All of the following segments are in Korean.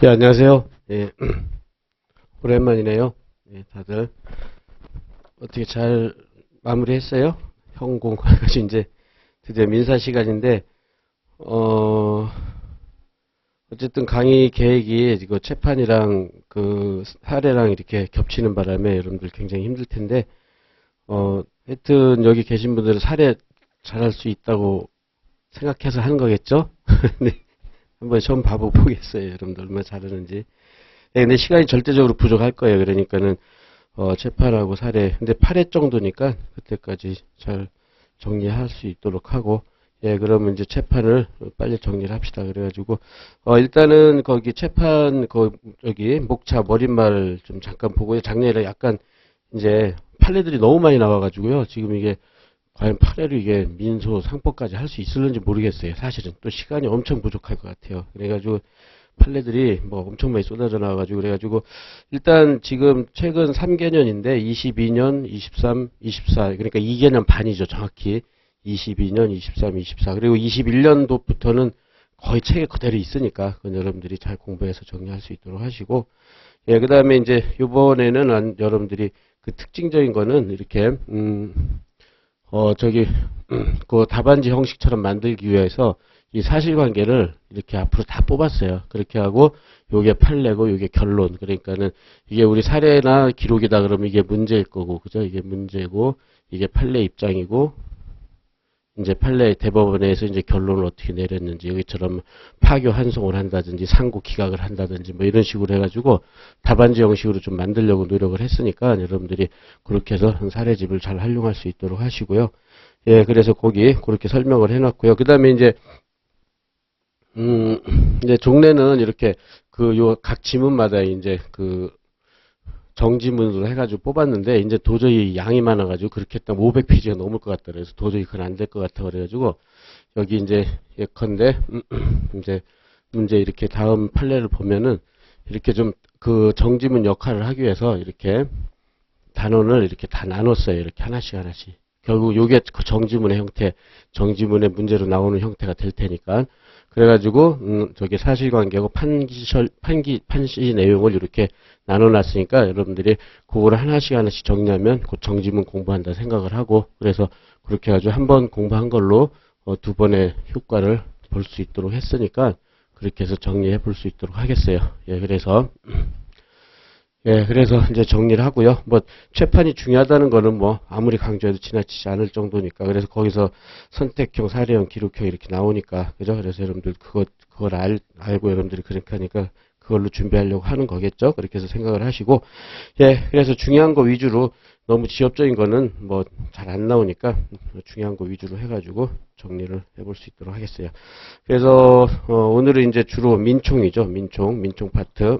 예, 안녕하세요. 예, 오랜만이네요. 예, 다들 어떻게 잘 마무리했어요? 현공 이제 드디어 민사 시간인데 어쨌든 강의 계획이 이거 재판이랑 그 사례랑 이렇게 겹치는 바람에 여러분들 굉장히 힘들 텐데 하여튼 여기 계신 분들은 사례 잘할 수 있다고 생각해서 하는 거겠죠? 네, 한번 처음 봐보겠어요. 여러분들 얼마나 잘하는지. 네, 근데 시간이 절대적으로 부족할 거예요. 그러니까는 재판하고 사례, 근데 8회 정도니까 그때까지 잘 정리할 수 있도록 하고, 예, 그러면 이제 재판을 빨리 정리를 합시다. 그래가지고 일단은 거기 재판 여기 목차 머릿말 좀 잠깐 보고요. 작년에 약간 이제 판례들이 너무 많이 나와가지고요. 지금 이게 과연 판례로 이게 민소 상법까지 할 수 있을는지 모르겠어요. 사실은 또 시간이 엄청 부족할 것 같아요. 그래가지고 판례들이 뭐 엄청 많이 쏟아져 나와가지고 그래가지고 일단 지금 최근 3개년인데 22년, 23, 24 그러니까 2개년 반이죠. 정확히 22년, 23, 24 그리고 21년도부터는 거의 책에 그대로 있으니까 그건 여러분들이 잘 공부해서 정리할 수 있도록 하시고 예, 그 다음에 이제 이번에는 여러분들이 그 특징적인 거는 이렇게 저기 그 답안지 형식처럼 만들기 위해서 이 사실관계를 이렇게 앞으로 다 뽑았어요. 그렇게 하고 요게 판례고 요게 결론. 그러니까는 이게 우리 사례나 기록이다 그러면 이게 문제일 거고 그죠? 이게 문제고 이게 판례 입장이고 이제 판례 대법원에서 이제 결론을 어떻게 내렸는지 여기처럼 파교 환송을 한다든지 상고 기각을 한다든지 뭐 이런 식으로 해가지고 답안지 형식으로 좀 만들려고 노력을 했으니까 여러분들이 그렇게 해서 사례집을 잘 활용할 수 있도록 하시고요. 예, 그래서 거기 그렇게 설명을 해놨고요. 그 다음에 이제 이제 종례는 이렇게 요 각 지문마다 이제 그 정지문으로 해가지고 뽑았는데 이제 도저히 양이 많아가지고 그렇게 했다면 500페이지가 넘을 것 같다 그래서 도저히 그건 안 될 것 같아 그래가지고 여기 이제 예컨대 이제 문제 이렇게 다음 판례를 보면은 이렇게 좀 그 정지문 역할을 하기 위해서 이렇게 단원을 이렇게 다 나눴어요. 이렇게 하나씩 하나씩. 결국 요게 그 정지문의 형태, 정지문의 문제로 나오는 형태가 될 테니까. 그래가지고 저기 사실관계고 판시 내용을 이렇게 나눠놨으니까 여러분들이 그걸 하나씩 하나씩 정리하면 그 정지문 공부한다 생각을 하고 그래서 그렇게 해가지고 한 번 공부한 걸로 두 번의 효과를 볼 수 있도록 했으니까 그렇게 해서 정리해 볼 수 있도록 하겠어요. 예, 그래서 이제 정리를 하고요. 뭐 재판이 중요하다는 거는 뭐 아무리 강조해도 지나치지 않을 정도니까 그래서 거기서 선택형, 사례형, 기록형 이렇게 나오니까 그죠? 그래서 여러분들 그걸 알고 여러분들이 그렇게 하니까 그걸로 준비하려고 하는 거겠죠? 그렇게 해서 생각을 하시고 예, 그래서 중요한 거 위주로 너무 지엽적인 거는 뭐 잘 안 나오니까 중요한 거 위주로 해가지고 정리를 해볼 수 있도록 하겠어요. 그래서 오늘은 이제 주로 민총이죠. 민총 파트.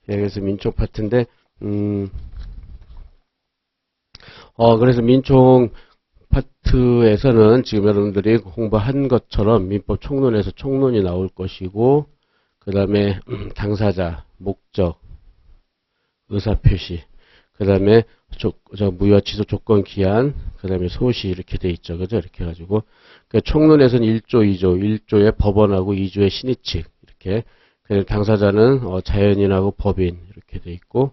예, 그래서 민총 파트인데, 그래서 민총 파트에서는 지금 여러분들이 공부한 것처럼 민법 총론에서 총론이 나올 것이고, 그 다음에 당사자, 목적, 의사표시, 그 다음에 무효 취소 조건 기한, 그 다음에 소시 이렇게 돼 있죠. 그죠? 이렇게 해가지고. 그러니까 총론에서는 1조, 2조, 1조의 법원하고 2조의 신의칙, 이렇게. 당사자는 자연인하고 법인 이렇게 돼 있고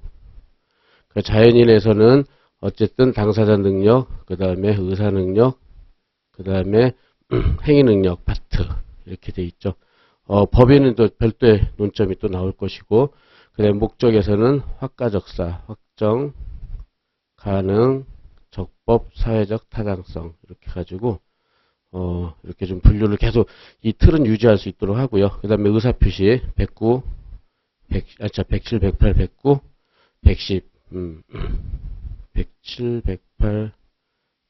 그 자연인에서는 어쨌든 당사자 능력, 그 다음에 의사 능력, 그 다음에 행위 능력 파트 이렇게 돼 있죠. 법인은 또 별도의 논점이 또 나올 것이고 그 다음에 목적에서는 확가적사, 확정, 가능, 적법, 사회적 타당성 이렇게 가지고 이렇게 좀 분류를 계속 이 틀은 유지할 수 있도록 하고요. 그 다음에 의사표시 109, 107, 108, 109, 110, 107, 108,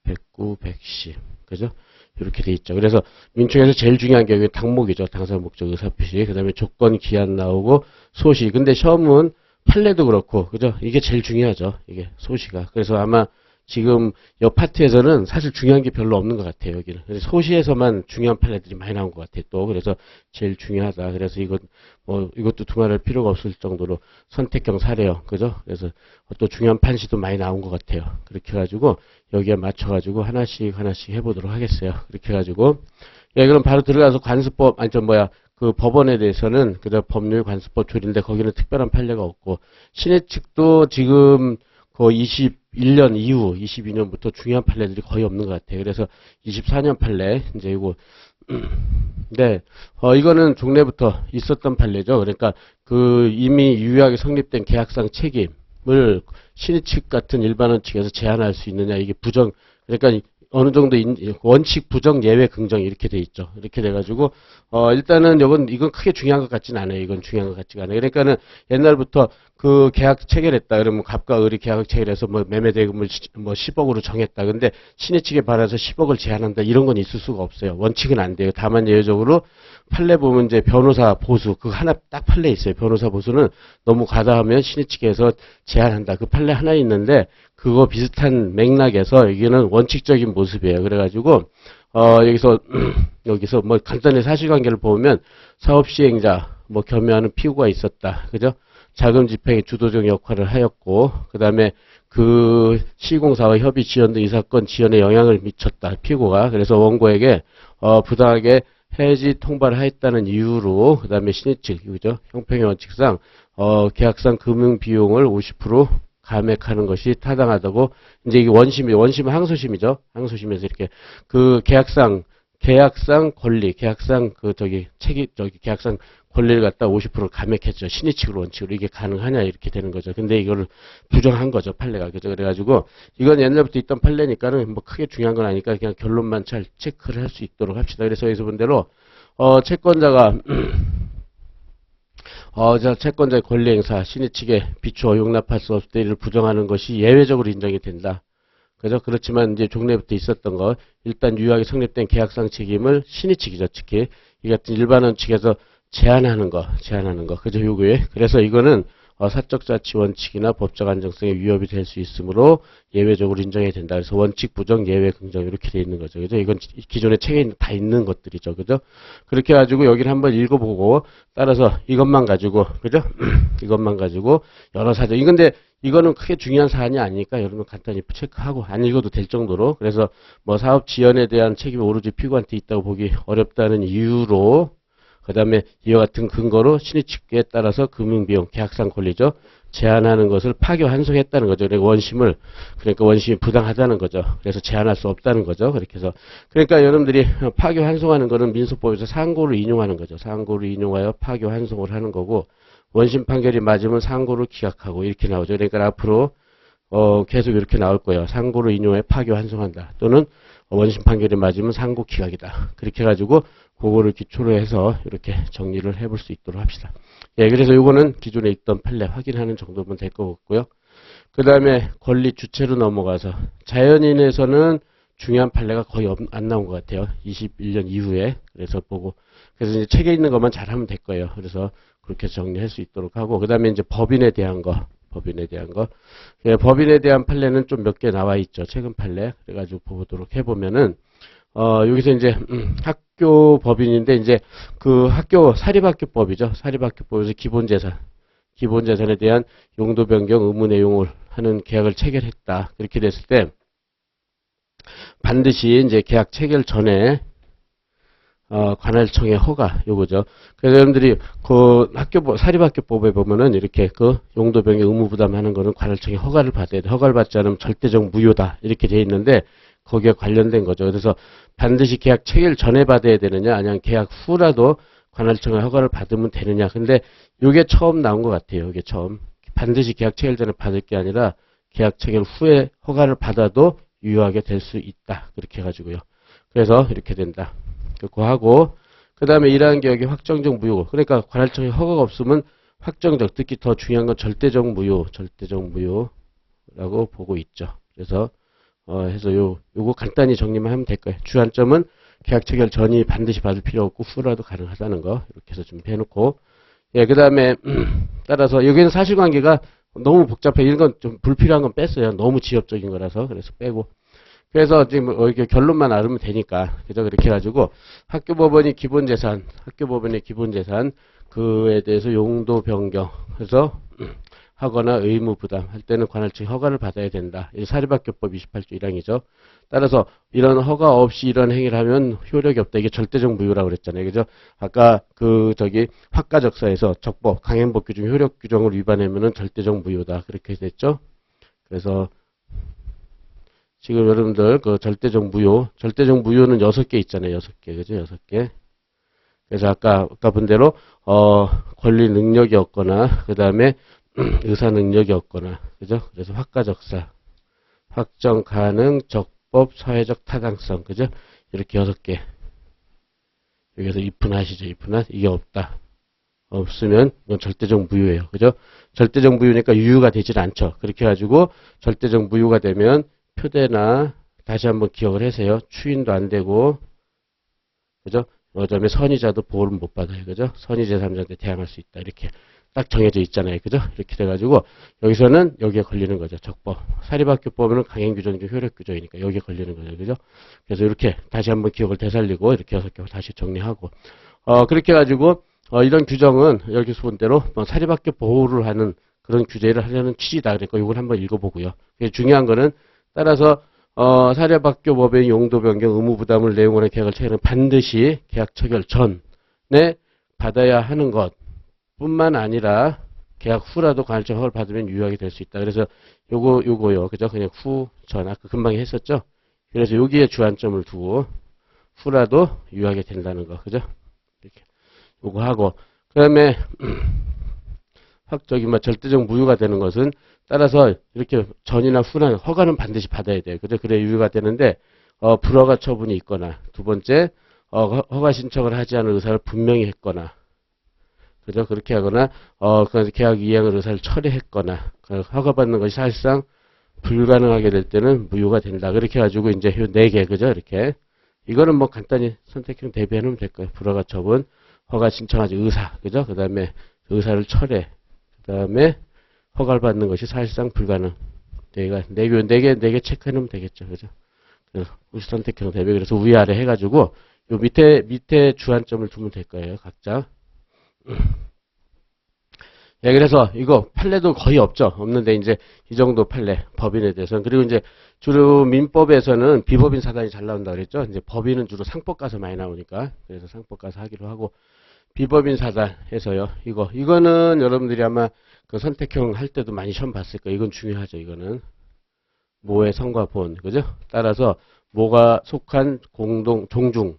109, 110. 그죠? 이렇게 돼 있죠. 그래서 민총에서 제일 중요한 게 여기 당목이죠. 당사 목적 의사표시. 그 다음에 조건 기한 나오고 소시. 근데 시험은 판례도 그렇고, 그죠? 이게 제일 중요하죠. 이게 소시가. 그래서 아마 지금 옆 파트에서는 사실 중요한 게 별로 없는 것 같아요. 여기는 소시에서만 중요한 판례들이 많이 나온 것 같아요. 또 그래서 제일 중요하다. 그래서 이것도 두말할 필요가 없을 정도로 선택형 사례형, 그죠? 그래서 또 중요한 판시도 많이 나온 것 같아요. 그렇게 해가지고 여기에 맞춰가지고 하나씩 해보도록 하겠어요. 그렇게 해가지고 예, 그럼 바로 들어가서 관습법 그 법원에 대해서는 그저 법률 관습법 조리인데 거기는 특별한 판례가 없고 신해 측도 지금 그 21년 이후 22년부터 중요한 판례들이 거의 없는 것 같아요. 그래서 24년 판례 이제 이거 네, 이거는 종래부터 있었던 판례죠. 그러니까 그 이미 유효하게 성립된 계약상 책임을 신의 측 같은 일반원 측에서 제한할 수 있느냐 이게 부정 그러니까 어느 정도 원칙 부정 예외 긍정 이렇게 돼 있죠. 이렇게 돼가지고 일단은 이건 크게 중요한 것 같지는 않아요. 이건 중요한 것 같지가 않아요. 그러니까는 옛날부터 그 계약 체결했다 그러면 갑과 을이 계약을 체결해서 뭐 매매 대금을 뭐 10억으로 정했다. 근데 신의 측에 반해서 10억을 제한한다 이런 건 있을 수가 없어요. 원칙은 안 돼요. 다만 예외적으로 판례 보면 이제 변호사 보수 그거 하나 딱 판례 있어요. 변호사 보수는 너무 과다하면 신의 측에서 제한한다. 그 판례 하나 있는데 그거 비슷한 맥락에서 여기는 원칙적인 모습이에요. 그래가지고 여기서 뭐 간단히 사실관계를 보면 사업 시행자 뭐 겸유하는 피고가 있었다. 그죠? 자금 집행의 주도적 역할을 하였고 그다음에 그 시공사와 협의 지연 등 이 사건 지연에 영향을 미쳤다. 피고가. 그래서 원고에게 부당하게 해지 통발을 하였다는 이유로 그다음에 신의 측 그죠? 형평의 원칙상 계약상 금융 비용을 50% 감액하는 것이 타당하다고 이제 이게 원심은 항소심이죠. 항소심에서 이렇게 그 계약상 권리 계약상 계약상 권리를 갖다 50% 감액했죠. 신의 측으로 원칙으로 이게 가능하냐 이렇게 되는 거죠. 근데 이거를 부정한 거죠. 판례가. 그죠. 그래가지고 이건 옛날부터 있던 판례니까는 뭐 크게 중요한 건 아니까 그냥 결론만 잘 체크를 할 수 있도록 합시다. 그래서 여기서 본 대로 채권자가 채권자의 권리 행사, 신의 측에 비추어 용납할 수 없을 때 이를 부정하는 것이 예외적으로 인정이 된다. 그죠? 그렇지만 이제 종래부터 있었던 거, 일단 유효하게 성립된 계약상 책임을 신의 측이죠. 특히 이 같은 일반원 측에서 제한하는 거. 그죠? 요구에. 그래서 이거는 사적자치 원칙이나 법적 안정성에 위협이 될 수 있으므로 예외적으로 인정해야 된다. 그래서 원칙 부정, 예외 긍정 이렇게 돼 있는 거죠. 그죠? 이건 기존의 책에 다 있는 것들이죠. 그죠? 그렇게 가지고 여기를 한번 읽어보고 따라서 이것만 가지고 그죠? 이것만 가지고 여러 사정. 이건데 이거는 크게 중요한 사안이 아니니까 여러분 간단히 체크하고 안 읽어도 될 정도로 그래서 뭐 사업 지연에 대한 책임이 오로지 피고한테 있다고 보기 어렵다는 이유로 그 다음에 이와 같은 근거로 신의 측에 따라서 금융비용, 계약상 권리죠. 제한하는 것을 파교 환송했다는 거죠. 그러니까 원심이 부당하다는 거죠. 그래서 제한할 수 없다는 거죠. 그렇게 해서. 그러니까 여러분들이 파교 환송하는 거는 민소법에서 상고를 인용하는 거죠. 상고를 인용하여 파교 환송을 하는 거고, 원심 판결이 맞으면 상고를 기각하고 이렇게 나오죠. 그러니까 앞으로 계속 이렇게 나올 거예요. 상고를 인용해 파교 환송한다. 또는 원심 판결이 맞으면 상고 기각이다. 그렇게 해가지고 그거를 기초로 해서 이렇게 정리를 해볼 수 있도록 합시다. 예, 그래서 요거는 기존에 있던 판례 확인하는 정도면 될 것 같고요. 그 다음에 권리 주체로 넘어가서 자연인에서는 중요한 판례가 거의 안 나온 것 같아요. 21년 이후에. 그래서 그래서 이제 책에 있는 것만 잘하면 될 거예요. 그래서 그렇게 정리할 수 있도록 하고, 그 다음에 이제 법인에 대한 거. 예, 법인에 대한 판례는 좀 몇 개 나와 있죠. 최근 판례. 그래가지고 보도록 해보면은, 여기서 이제, 학교 법인인데, 이제, 그 사립학교법이죠. 사립학교법에서 기본재산에 대한 용도 변경 의무 내용을 하는 계약을 체결했다. 그렇게 됐을 때, 반드시 이제 계약 체결 전에, 관할청의 허가, 요거죠. 그래서 여러분들이 사립학교법에 보면은 이렇게 그 용도 변경 의무 부담하는 거는 관할청의 허가를 받아야 돼. 허가를 받지 않으면 절대적 무효다. 이렇게 돼 있는데, 거기에 관련된 거죠. 그래서 반드시 계약 체결 전에 받아야 되느냐, 아니면 계약 후라도 관할청의 허가를 받으면 되느냐. 근데 요게 처음 나온 것 같아요. 요게 처음. 반드시 계약 체결 전에 받을 게 아니라 계약 체결 후에 허가를 받아도 유효하게 될 수 있다. 그렇게 해가지고요. 그래서 이렇게 된다. 그거 하고, 그 다음에 이러한 계약이 확정적 무효. 그러니까 관할청의 허가가 없으면 확정적, 특히 더 중요한 건 절대적 무효라고 보고 있죠. 그래서 해서 요거 간단히 정리만 하면 될 거예요. 주안점은 계약 체결 전이 반드시 받을 필요 없고 후라도 가능하다는 거 이렇게 해서 좀 해놓고, 예, 그 다음에 따라서 여기는 사실관계가 너무 복잡해. 이런 건 좀 불필요한 건 뺐어요. 너무 지엽적인 거라서. 그래서 빼고. 그래서 지금 이렇게 결론만 알으면 되니까. 그죠? 그렇게 해가지고 학교법원의 기본재산 그에 대해서 용도 변경. 그래서 하거나 의무 부담 할 때는 관할 측 허가를 받아야 된다. 이 사립학교법 28조 1항이죠. 따라서 이런 허가 없이 이런 행위를 하면 효력이 없다. 이게 절대적 무효라고 그랬잖아요. 그죠? 아까 학가적사에서 적법, 강행법 규정, 효력 규정을 위반하면은 절대적 무효다. 그렇게 됐죠? 그래서 지금 여러분들 절대적 무효는 6개 있잖아요. 6개. 그죠? 6개. 그래서 아까 본 대로 권리 능력이 없거나 그다음에 의사 능력이 없거나 그죠? 그래서 학가적사, 확정 가능, 적법, 사회적 타당성 그죠? 이렇게 6개. 여기서 입분하시죠. 입분한 이게 없다. 없으면 이건 절대적 무효예요. 그죠? 절대적 무효니까 유효가 되질 않죠. 그렇게 해가지고 절대적 무효가 되면 표대나 다시 한번 기억을 하세요. 추인도 안 되고 그죠? 그다음에 선의자도 보호를 못 받아요. 그죠? 선의 제3자한테 대항할 수 있다. 이렇게 딱 정해져 있잖아요. 그죠? 이렇게 돼가지고 여기서는 여기에 걸리는 거죠. 적법. 사립학교법은 강행규정 중 효력규정이니까 여기에 걸리는 거죠. 그죠? 그래서 이렇게 다시 한번 기억을 되살리고 이렇게 6개 다시 정리하고 그렇게 해가지고 이런 규정은 여기서 본 대로 사립학교 보호를 하는 그런 규제를 하려는 취지다. 그러니까 이걸 한번 읽어보고요. 중요한 거는 따라서 사립학교법의 용도 변경, 의무 부담을 내용으로 계약을 체결은 반드시 계약 체결 전에 받아야 하는 것뿐만 아니라 계약 후라도 관할청 허가를 받으면 유효하게 될 수 있다. 그래서 요거요. 그죠? 그냥 후, 전 아까 금방 했었죠? 그래서 여기에 주안점을 두고 후라도 유효하게 된다는 거. 그죠? 이렇게 요거 하고 그다음에 절대적 무효가 되는 것은 따라서 이렇게 전이나 후나 허가는 반드시 받아야 돼요. 그죠? 그래 유효가 되는데 불허가 처분이 있거나 두 번째 허가 신청을 하지 않은 의사를 분명히 했거나 그죠? 그렇게 하거나 그 계약 이행을 의사를 철회했거나 허가받는 것이 사실상 불가능하게 될 때는 무효가 된다. 그렇게 해가지고 이제 요 4개 그죠? 이렇게 이거는 뭐 간단히 선택형 대비해 놓으면 될 거예요. 불허가 처분, 허가 신청하지 의사 그죠? 그 다음에 의사를 철회 그 다음에 허가를 받는 것이 사실상 불가능. 네 개 체크해 놓으면 되겠죠. 그죠? 그래서 선택형 대비. 그래서 위아래 해가지고, 요 밑에 주안점을 두면 될 거예요. 각자. 예, 그래서 이거 판례도 거의 없죠. 없는데 이제 이 정도 판례, 법인에 대해서는. 그리고 이제 주로 민법에서는 비법인 사단이 잘 나온다 그랬죠. 이제 법인은 주로 상법 가서 많이 나오니까. 그래서 상법 가서 하기로 하고, 비법인 사단에서요. 이거는 여러분들이 아마 그 선택형 할 때도 많이 시험 봤을 거예요. 이건 중요하죠. 이거는 모의 성과 본 그죠? 따라서 모가 속한 종중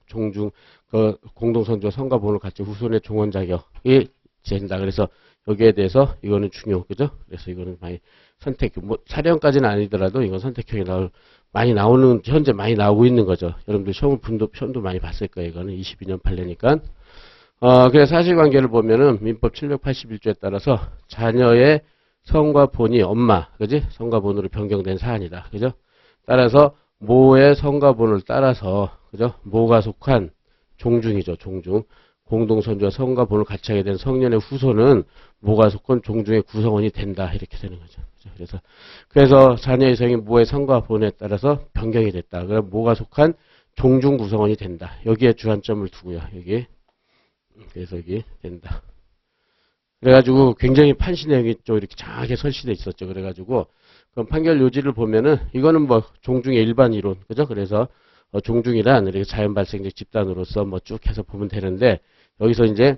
그 공동선조 성과 본을 갖춘 후손의 종원 자격이 된다. 그래서 여기에 대해서 이거는 중요 그죠? 그래서 이거는 많이 뭐 사례형까지는 아니더라도 이건 선택형이 많이 나오는 현재 많이 나오고 있는 거죠. 여러분들 시험도 많이 봤을 거예요. 이거는 22년 판례니까. 그래서 사실관계를 보면은 민법 781조에 따라서 자녀의 성과 본이 엄마, 그지? 성과 본으로 변경된 사안이다. 그죠? 따라서 모의 성과 본을 따라서, 그죠? 모가 속한 종중이죠. 종중. 공동선조와 성과 본을 같이 하게 된 성년의 후손은 모가 속한 종중의 구성원이 된다. 이렇게 되는 거죠. 그죠? 그래서 자녀의 성이 모의 성과 본에 따라서 변경이 됐다. 그럼 모가 속한 종중 구성원이 된다. 여기에 주안점을 두고요. 여기. 그래서 여기 된다. 그래가지고 굉장히 판시 내용이 좀 이렇게 장하게 설치되어 있었죠. 그래가지고 그럼 판결 요지를 보면은 이거는 뭐 종중의 일반 이론 그죠? 그래서 종중이란 이렇게 자연 발생적 집단으로서 뭐 쭉 해서 보면 되는데 여기서 이제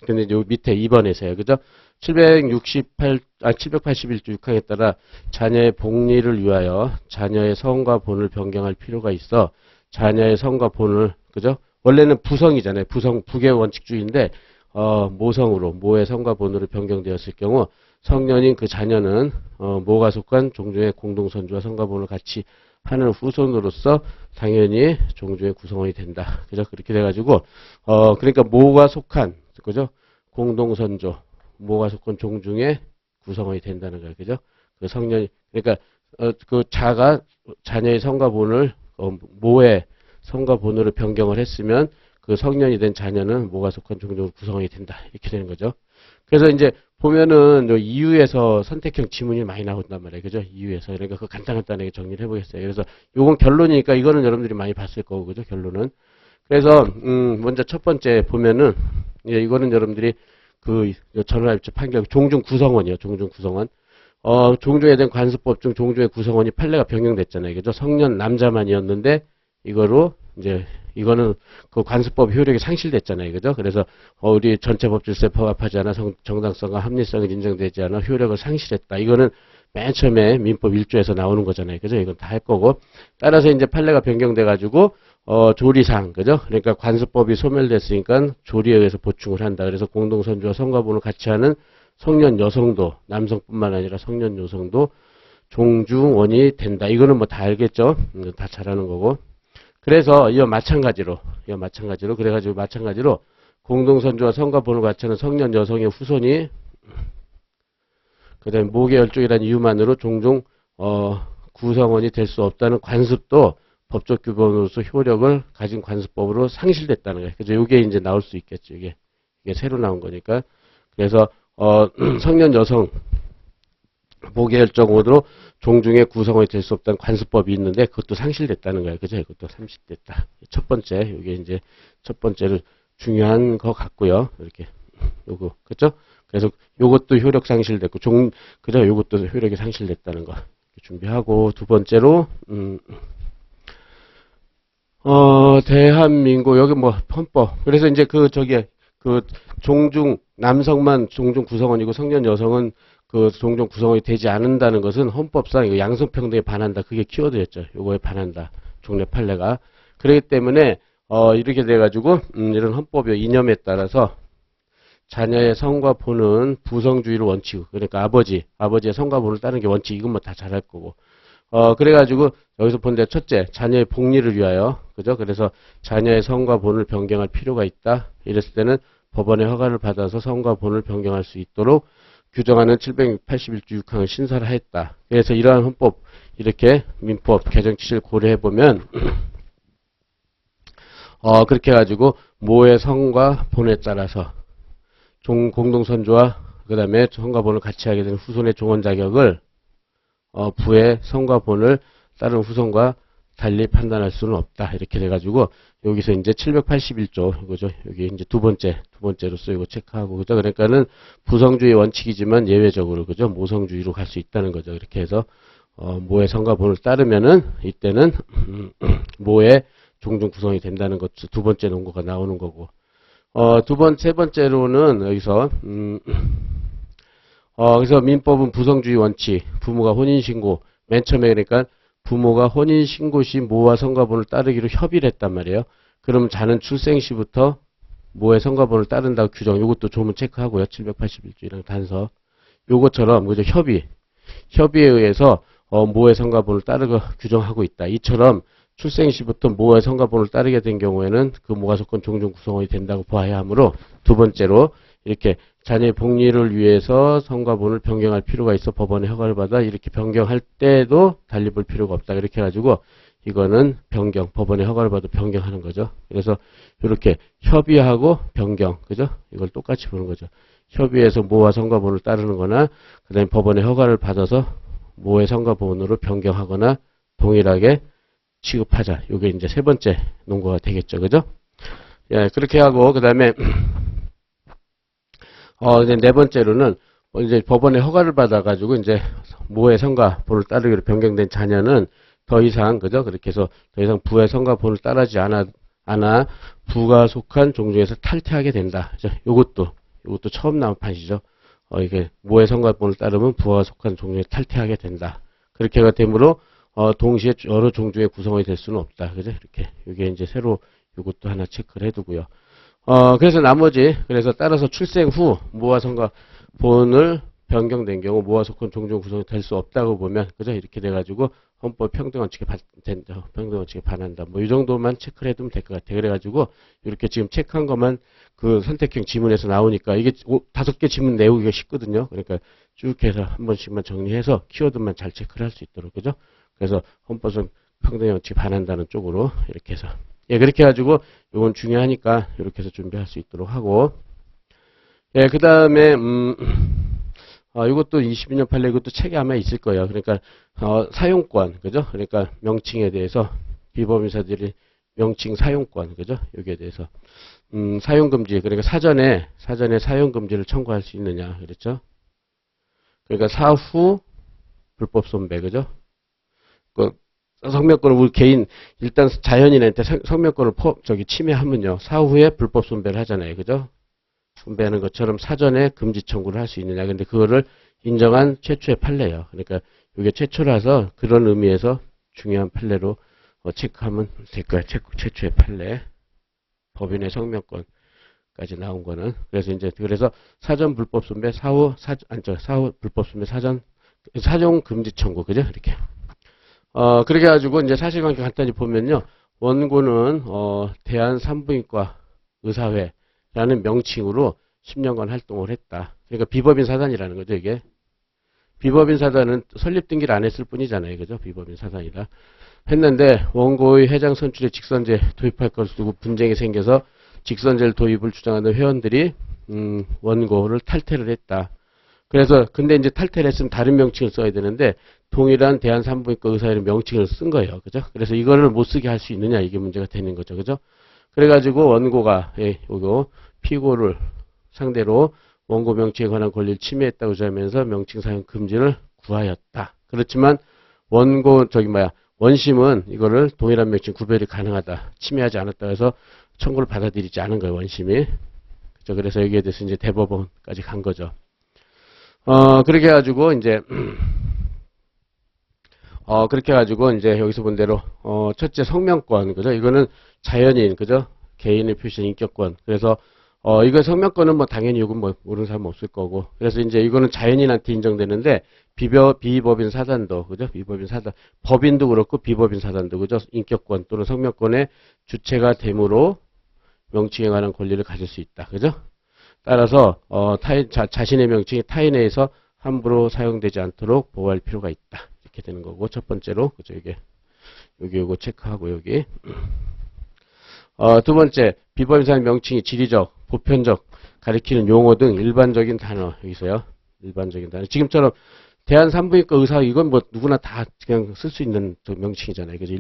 근데 요 밑에 2번에서요. 그죠? 781조 6항에 따라 자녀의 복리를 위하여 자녀의 성과 본을 변경할 필요가 있어 자녀의 성과 본을 그죠? 원래는 부성이잖아요. 부의 원칙주의인데 모성으로 모의 성과 본으로 변경되었을 경우 성년인 그 자녀는 모가 속한 종중의 공동선조와 성과 본을 같이 하는 후손으로서 당연히 종중의 구성원이 된다. 그죠? 그렇게 돼가지고 그러니까 모가 속한 그죠? 공동선조 모가 속한 종중의 구성원이 된다는 거예요. 그죠? 그 성년이 그러니까 그 자녀의 성과 본을 모의 성과 본으로 변경을 했으면 그 성년이 된 자녀는 모가 속한 종족으로 구성이 된다. 이렇게 되는 거죠. 그래서 이제 보면은 이유에서 선택형 지문이 많이 나온단 말이에요. 그죠? 이유에서. 그러니까 그 간단하게 정리를 해보겠어요. 그래서 요건 결론이니까 이거는 여러분들이 많이 봤을 거고, 그죠? 결론은. 그래서, 먼저 첫 번째 보면은, 이거는 여러분들이 그 전원합의체 판결 종중 구성원이요. 종중 구성원. 종중에 대한 관습법 중 종중의 구성원이 판례가 변경됐잖아요. 그죠? 성년 남자만이었는데 이거로 이제 이거는 그 관습법 효력이 상실됐잖아요. 그죠? 그래서 우리 전체 법 질서에 부합하지 않아 정당성과 합리성이 인정되지 않아 효력을 상실했다. 이거는 맨 처음에 민법 1조에서 나오는 거잖아요. 그죠? 이건 다 할 거고. 따라서 이제 판례가 변경돼 가지고 조리상, 그죠? 그러니까 관습법이 소멸됐으니까 조리에 의해서 보충을 한다. 그래서 공동선주와 성과분을 같이 하는 성년 여성도, 남성뿐만 아니라 성년 여성도 종중원이 된다. 이거는 뭐 다 알겠죠? 다 잘하는 거고. 그래서 이와 마찬가지로 그래가지고 마찬가지로 공동선주와 성과분을 같이 하는 성년 여성의 후손이 그 다음에 모계열족이라는 이유만으로 종종 구성원이 될 수 없다는 관습도 법적 규범으로서 효력을 가진 관습법으로 상실됐다는 거예요. 그래서 이게 이제 나올 수 있겠죠. 이게 새로 나온 거니까. 그래서 성년 여성 모계열족으로 종중의 구성원이 될 수 없다는 관습법이 있는데 그것도 상실됐다는 거예요. 그죠? 그것도 상실됐다. 첫 번째, 이게 이제 첫 번째로 중요한 것 같고요. 이렇게 요거 그죠? 그래서 요것도 효력 상실됐고 그죠? 요것도 효력이 상실됐다는 거 준비하고 두 번째로 대한민국 여기 뭐 헌법 그래서 이제 그 종중 남성만 종중 구성원이고 성년 여성은 그 종중 구성원이 되지 않는다는 것은 헌법상 이거 양성평등에 반한다. 그게 키워드였죠. 요거에 반한다. 종래 판례가 그렇기 때문에 이렇게 돼가지고 이런 헌법의 이념에 따라서 자녀의 성과 보는 부성주의를 원칙 그러니까 아버지의 성과 보는 따르는 게 원칙 이건 뭐 다 잘할 거고 그래가지고 여기서 본데 첫째 자녀의 복리를 위하여 그죠? 그래서 자녀의 성과 본을 변경할 필요가 있다. 이랬을 때는 법원의 허가를 받아서 성과 본을 변경할 수 있도록 규정하는 781조 6항을 신설을 했다. 그래서 이러한 헌법 이렇게 민법 개정 취지를 고려해 보면 그렇게 해가지고 모의 성과 본에 따라서 공동선조와 그 다음에 성과 본을 같이 하게 되는 후손의 종원 자격을 부의 성과 본을 따른 후손과 달리 판단할 수는 없다. 이렇게 돼가지고 여기서 이제 781조 이거죠. 여기 이제 두 번째로서 이거 체크하고 그죠. 그러니까는 부성주의 원칙이지만 예외적으로 그죠. 모성주의로 갈 수 있다는 거죠. 이렇게 해서 모의 성과 본을 따르면은 이때는 모의 종중 구성이 된다는 것 두 번째 논거가 나오는 거고. 세 번째로는 여기서 그래서 민법은 부성주의 원칙, 부모가 혼인신고 맨 처음에 그러니까 부모가 혼인신고 시 모와 성과본을 따르기로 협의를 했단 말이에요. 그럼 자는 출생 시부터 모의 성과본을 따른다고 규정, 이것도 조문 체크하고요. 781조랑 단서. 요것처럼, 그죠? 협의에 의해서, 모의 성과본을 따르고 규정하고 있다. 이처럼 출생 시부터 모의 성과본을 따르게 된 경우에는 그 모가 조건 종중 구성원이 된다고 봐야 하므로 두 번째로 이렇게 자녀의 복리를 위해서 성과본을 변경할 필요가 있어 법원의 허가를 받아 이렇게 변경할 때도 달리 볼 필요가 없다. 이렇게 해가지고 이거는 법원의 허가를 받아 변경하는 거죠. 그래서 이렇게 협의하고 변경, 그죠? 이걸 똑같이 보는 거죠. 협의해서 모와 성과본을 따르는 거나 그 다음에 법원의 허가를 받아서 모의 성과본으로 변경하거나 동일하게 취급하자. 이게 이제 세 번째 논거가 되겠죠. 그죠? 예, 그렇게 하고 그 다음에 이제 네 번째로는 이제 법원의 허가를 받아가지고 이제 모의 성과본을 따르기로 변경된 자녀는 더 이상 그죠? 그렇게 해서 더 이상 부의 성과본을 따르지 않아 부가 속한 종중에서 탈퇴하게 된다. 요것도 처음 나온 판이죠. 이게 모의 성과본을 따르면 부가 속한 종중에 탈퇴하게 된다. 그렇게가 되므로 동시에 여러 종중의 구성원이 될 수는 없다. 그죠? 이렇게 이게 이제 새로 요것도 하나 체크를 해두고요. 그래서 그래서 따라서 출생 후 모와 성과본을 변경된 경우 모와 속한 종중 구성이 될 수 없다고 보면 그죠? 이렇게 돼가지고 헌법 평등원칙에 평등원칙에 반한다. 뭐 이 정도만 체크를 해두면 될 것 같아요. 그래가지고 이렇게 지금 체크한 것만 그 선택형 지문에서 나오니까 이게 5개 지문 내우기가 쉽거든요. 그러니까 쭉 해서 한 번씩만 정리해서 키워드만 잘 체크를 할 수 있도록 그죠? 그래서 헌법은 평등원칙에 반한다는 쪽으로 이렇게 해서 예, 그렇게 해가지고, 이건 중요하니까, 이렇게 해서 준비할 수 있도록 하고, 예, 그 다음에, 이것도 22년 판례, 이것도 책에 아마 있을 거예요. 그러니까, 사용권, 그죠? 그러니까, 명칭에 대해서, 비법인사들이 명칭 사용권, 그죠? 여기에 대해서. 사용금지, 그러니까 사전에 사용금지를 청구할 수 있느냐, 그랬죠? 그러니까 사후 불법 손배, 그죠? 그 성명권을 우리 개인, 일단 자연인한테 성명권을 침해하면요, 사후에 불법 손배를 하잖아요, 그죠? 손배하는 것처럼 사전에 금지 청구를 할 수 있느냐. 근데 그거를 인정한 최초의 판례예요. 그러니까 이게 최초라서 그런 의미에서 중요한 판례로 체크하면 될 거예요. 최초의 판례. 법인의 성명권까지 나온 거는. 그래서 사전 불법 손배, 사후 불법 손배 사전 금지 청구, 그죠? 이렇게. 그렇게 해가지고 이제 사실관계 간단히 보면요. 원고는 대한산부인과 의사회라는 명칭으로 10년간 활동을 했다. 그러니까 비법인 사단이라는 거죠, 이게. 비법인 사단은 설립 등기를 안 했을 뿐이잖아요. 그죠? 비법인 사단이라. 했는데 원고의 회장 선출에 직선제 도입할 것을 두고 분쟁이 생겨서 직선제 도입을 주장하는 회원들이 원고를 탈퇴를 했다. 그래서 근데 이제 탈퇴를 했으면 다른 명칭을 써야 되는데 동일한 대한산부인과 의사회의 명칭을 쓴 거예요. 그죠? 그래서 이거를 못 쓰게 할 수 있느냐 이게 문제가 되는 거죠. 그죠? 그래가지고 원고가 요거 피고를 상대로 원고 명칭에 관한 권리를 침해했다고 주장하면서 명칭 사용 금지를 구하였다. 그렇지만 원심은 이거를 동일한 명칭 구별이 가능하다. 침해하지 않았다 해서 청구를 받아들이지 않은 거예요, 원심이. 그죠? 그래서 여기에 대해서 이제 대법원까지 간 거죠. 그렇게 해가지고 이제 여기서 본 대로 첫째 성명권, 그죠? 이거는 자연인, 그죠? 개인의 표시한 인격권. 그래서 이거 성명권은 뭐 당연히 이건 뭐 모르는 사람 없을 거고. 그래서 이제 이거는 자연인한테 인정되는데 비법인 사단도, 그죠? 비법인 사단, 법인도 그렇고 비법인 사단도, 그죠? 인격권 또는 성명권의 주체가 되므로 명칭에 관한 권리를 가질 수 있다, 그죠? 따라서 자신의 명칭이 타인에서 함부로 사용되지 않도록 보호할 필요가 있다. 이렇게 되는 거고 첫 번째로, 그죠? 요거 체크하고 여기. 두 번째, 비법인 사단 명칭이 지리적, 보편적, 가리키는 용어 등 일반적인 단어, 여기서요. 일반적인 단어. 지금처럼 대한산부인과 의사, 이건 뭐 누구나 다 그냥 쓸 수 있는 명칭이잖아요. 그죠?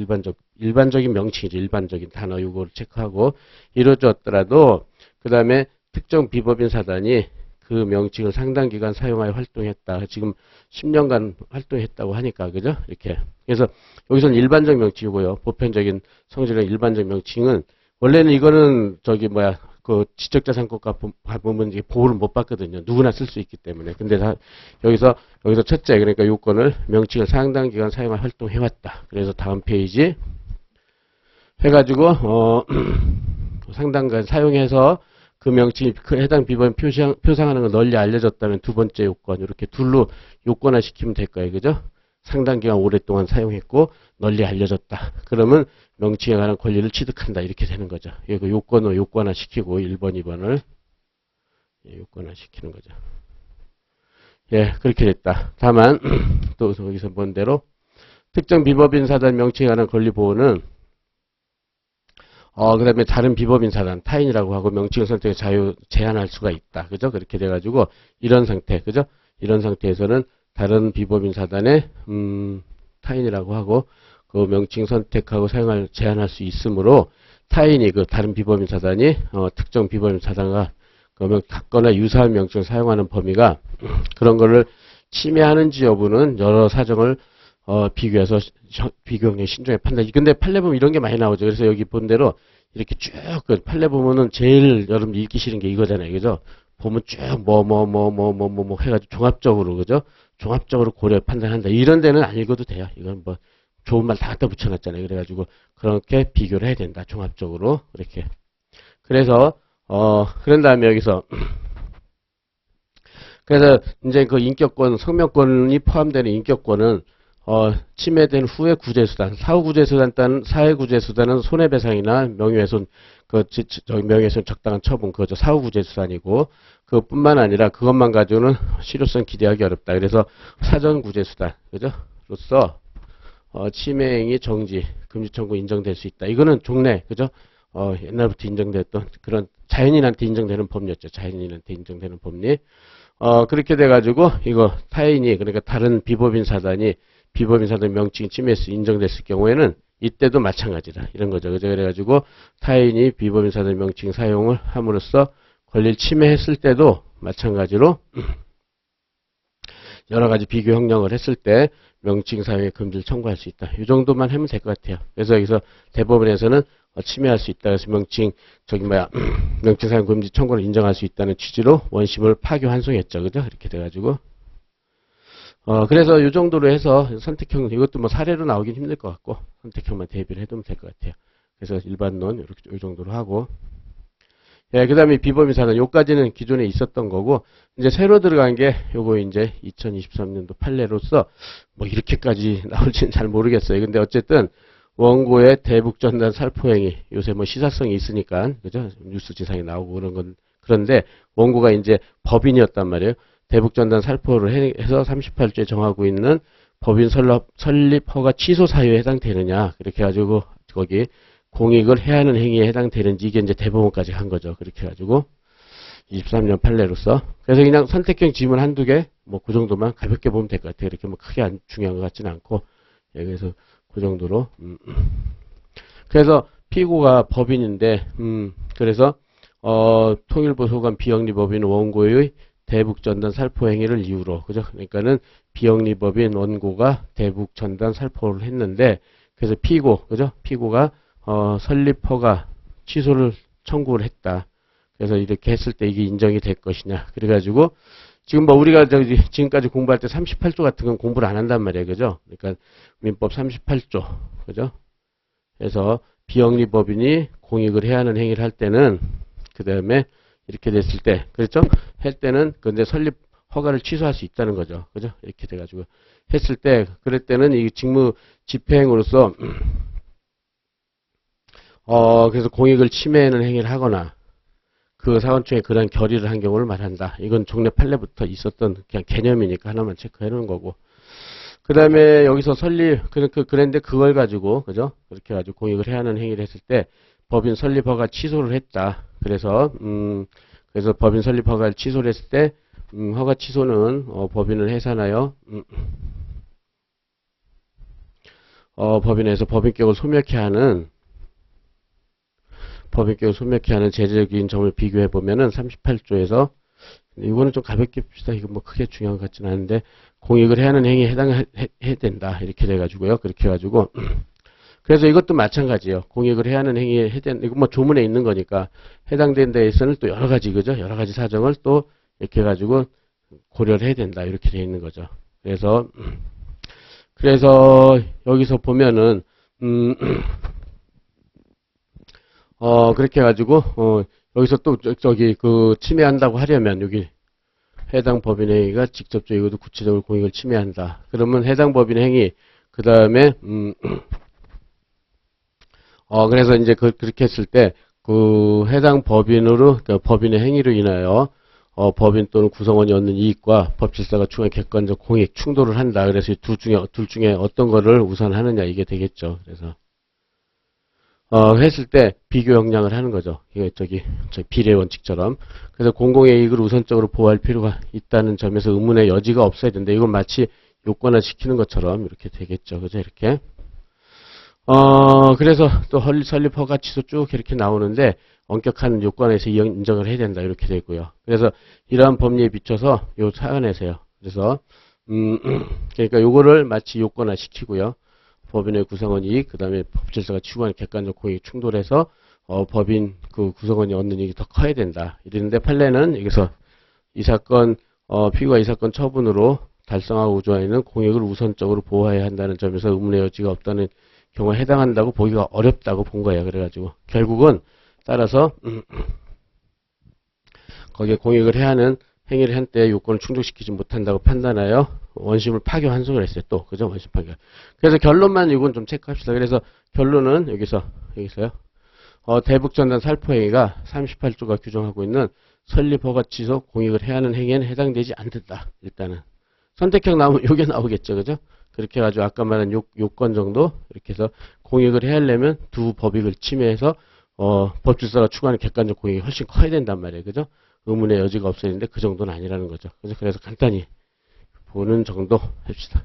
일반적인 명칭이죠. 일반적인 단어, 요거를 체크하고, 이루어졌더라도, 그 다음에 특정 비법인 사단이 그 명칭을 상당 기간 사용하여 활동했다. 지금 10년간 활동했다고 하니까, 그죠? 이렇게. 그래서 여기서는 일반적 명칭이고요. 보편적인 성질의 일반적 명칭은 원래는 이거는 그 지적자산권과 보면 이게 보호를 못 받거든요. 누구나 쓸 수 있기 때문에. 근데 여기서 첫째, 그러니까 요건을 명칭을 상당 기간 사용할 활동해왔다. 그래서 다음 페이지 해가지고 상당 기간 사용해서 그 명칭이 해당 비법인 표상하는 걸 널리 알려졌다면 두 번째 요건, 이렇게 둘로 요건화 시키면 될 거예요. 그죠? 상당 기간 오랫동안 사용했고 널리 알려졌다. 그러면 명칭에 관한 권리를 취득한다. 이렇게 되는 거죠. 이거 요건을 요건화 시키고 1번, 2번을 요건화 시키는 거죠. 예, 그렇게 됐다. 다만 또 여기서 본 대로 특정 비법인 사단 명칭에 관한 권리 보호는 그 다음에 다른 비법인 사단, 타인이라고 하고 명칭 선택의 자유 제한할 수가 있다. 그죠? 그렇게 돼가지고 이런 상태, 그죠? 이런 상태에서는 다른 비법인 사단의 타인이라고 하고 그 명칭 선택하고 사용할 제한할 수 있으므로 타인이 그 다른 비법인 사단이 특정 비법인 사단과 같거나 유사한 명칭을 사용하는 범위가 그런 거를 침해하는지 여부는 여러 사정을 비교해서 비교의 신중히 판단. 근데 판례 보면 이런 게 많이 나오죠. 그래서 여기 본 대로 이렇게 쭉 판례 보면은 제일 여러분 읽기 싫은 게 이거잖아요. 그죠? 보면 쭉 해가지고 종합적으로, 그죠? 종합적으로 고려 판단한다. 이런 데는 안 읽어도 돼요. 이건 뭐 좋은 말 다 갖다 붙여놨잖아요. 그래가지고 그렇게 비교를 해야 된다. 종합적으로 이렇게. 그래서 그런 다음에 여기서 그래서 이제 그 인격권, 성명권이 포함되는 인격권은 침해된 후의 구제수단, 사후 구제수단, 사회 구제수단은 손해배상이나 명예훼손, 명예훼손 적당한 처분, 그거죠. 사후 구제수단이고, 그뿐만 아니라 그것만 가지고는 실효성 기대하기 어렵다. 그래서 사전 구제수단, 그죠? 로서, 침해행위 정지, 금지 청구 인정될 수 있다. 이거는 종래, 그죠? 옛날부터 인정됐던 그런 자연인한테 인정되는 법리였죠. 자연인한테 인정되는 법리. 그렇게 돼가지고, 이거 타인이, 그러니까 다른 비법인 사단이 비법인 사상 명칭이 침해해서 인정됐을 경우에는 이때도 마찬가지다. 이런 거죠. 그래가지고 타인이 비법인 사상 명칭 사용을 함으로써 권리를 침해했을 때도 마찬가지로 여러 가지 비교 형량을 했을 때 명칭 사용의 금지를 청구할 수 있다. 이 정도만 하면 될 것 같아요. 그래서 여기서 대법원에서는 침해할 수 있다. 그래서 명칭 사용 금지 청구를 인정할 수 있다는 취지로 원심을 파교 환송했죠. 그죠? 이렇게 돼가지고. 그래서 이 정도로 해서 선택형, 이것도 뭐 사례로 나오긴 힘들 것 같고, 선택형만 대비를 해두면 될 것 같아요. 그래서 일반론, 이렇게, 이 정도로 하고. 예, 그 다음에 비법인 사상, 요까지는 기존에 있었던 거고, 이제 새로 들어간 게, 요거 이제 2023년도 판례로서, 뭐 이렇게까지 나올지는 잘 모르겠어요. 근데 어쨌든, 원고의 대북전단 살포행위, 요새 뭐 시사성이 있으니까, 그죠? 뉴스 지상에 나오고 그런 건, 그런데, 원고가 이제 법인이었단 말이에요. 대북전단 살포를 해서 38조에 정하고 있는 법인 설립 허가 취소 사유에 해당되느냐. 그렇게 해가지고, 거기, 공익을 해하는 행위에 해당되는지 이게 이제 대법원까지 간 거죠. 그렇게 해가지고 23년 판례로서. 그래서 그냥 선택형 지문 한두 개, 뭐 그 정도만 가볍게 보면 될 것 같아요. 이렇게 뭐 크게 중요한 것 같지는 않고. 예, 그래서 그 정도로. 그래서 피고가 법인인데, 그래서 통일부 소관 비영리법인 원고의 대북전단 살포 행위를 이유로, 그죠? 그러니까는 비영리법인 원고가 대북전단 살포를 했는데, 그래서 피고, 그죠? 피고가 설립 허가 취소를 청구를 했다. 그래서 이렇게 했을 때 이게 인정이 될 것이냐. 그래가지고 지금 뭐 우리가 지금까지 공부할 때 38조 같은 건 공부를 안 한단 말이에요. 그죠? 그러니까 민법 38조. 그죠? 그래서 비영리법인이 공익을 해야 하는 행위를 할 때는 그 다음에 이렇게 됐을 때, 그렇죠? 할 때는 근데 설립 허가를 취소할 수 있다는 거죠. 그죠? 이렇게 돼가지고 했을 때, 그럴 때는 이 직무 집행으로서 그래서 공익을 침해하는 행위를 하거나 그 사원총에 그런 결의를 한 경우를 말한다. 이건 종래 판례부터 있었던 그냥 개념이니까 하나만 체크해 놓은 거고. 그 다음에 여기서 설립, 그런데 그걸 가지고, 그죠? 그렇게 가지고 공익을 해야 하는 행위를 했을 때 법인 설립 허가 취소를 했다. 그래서 법인 설립 허가를 취소를 했을 때, 허가 취소는, 법인을 해산하여, 법인에서 법인격을 소멸케 하는 제재적인 점을 비교해 보면은 38조에서 이거는 좀 가볍게 봅시다. 이거 뭐 크게 중요한 것 같지는 않은데 공익을 해야 하는 행위에 해당해야 된다. 이렇게 돼가지고요. 그렇게 해가지고 그래서 이것도 마찬가지예요. 공익을 해야 하는 행위에 이거 뭐 조문에 있는 거니까 해당된 데에서는 또 여러 가지 그죠? 여러 가지 사정을 또 이렇게 해가지고 고려를 해야 된다. 이렇게 되어 있는 거죠. 그래서 여기서 보면은 그렇게 해가지고, 여기서 또, 침해한다고 하려면, 여기, 해당 법인 행위가 직접적이고도 구체적으로 공익을 침해한다. 그러면 해당 법인 행위, 그 다음에, 그래서 이제 그렇게 했을 때, 해당 그러니까 법인의 행위로 인하여, 법인 또는 구성원이 얻는 이익과 법질서가 추구한 객관적 공익, 충돌을 한다. 그래서 둘 중에 어떤 거를 우선 하느냐, 이게 되겠죠. 그래서. 했을 때 비교 형량을 하는 거죠. 이게 비례 원칙처럼. 그래서 공공의 이익을 우선적으로 보호할 필요가 있다는 점에서 의문의 여지가 없어야 된다. 이건 마치 요건화 시키는 것처럼 이렇게 되겠죠. 그죠? 이렇게. 그래서 또 설립 허가 취소 쭉 이렇게 나오는데 엄격한 요건에서 인정을 해야 된다. 이렇게 되고요. 그래서 이러한 법리에 비춰서 요 사안에서요. 그래서 그러니까 요거를 마치 요건화 시키고요. 법인의 구성원 이익, 그 다음에 법질서가 추구하는 객관적 공익이 충돌해서 법인 구성원이 얻는 이익이 더 커야 된다. 이랬는데 판례는 여기서 이 사건 피고가 이 사건 처분으로 달성하고 우조하는 공익을 우선적으로 보호해야 한다는 점에서 의문의 여지가 없다는 경우에 해당한다고 보기가 어렵다고 본 거예요. 그래가지고 결국은 따라서 거기에 공익을 해야 하는 행위를 한 때 요건을 충족시키지 못한다고 판단하여 원심을 파교 환송을 했어요. 또 그죠? 원심 파교. 그래서 결론만 이건 좀 체크합시다. 그래서 결론은 여기서요. 대북전단 살포행위가 38조가 규정하고 있는 설립 허가 취소 공익을 해야 하는 행위에는 해당되지 않는다. 일단은 선택형 나오면 요게 나오겠죠. 그죠? 그렇게 해가지고 아까 말한 요건 정도 이렇게 해서 공익을 해야 하려면 두 법익을 침해해서 법질서가 추구하는 객관적 공익이 훨씬 커야 된단 말이에요. 그죠? 의문의 여지가 없어야 되는데 그 정도는 아니라는 거죠. 그래서 간단히 보는 정도 합시다.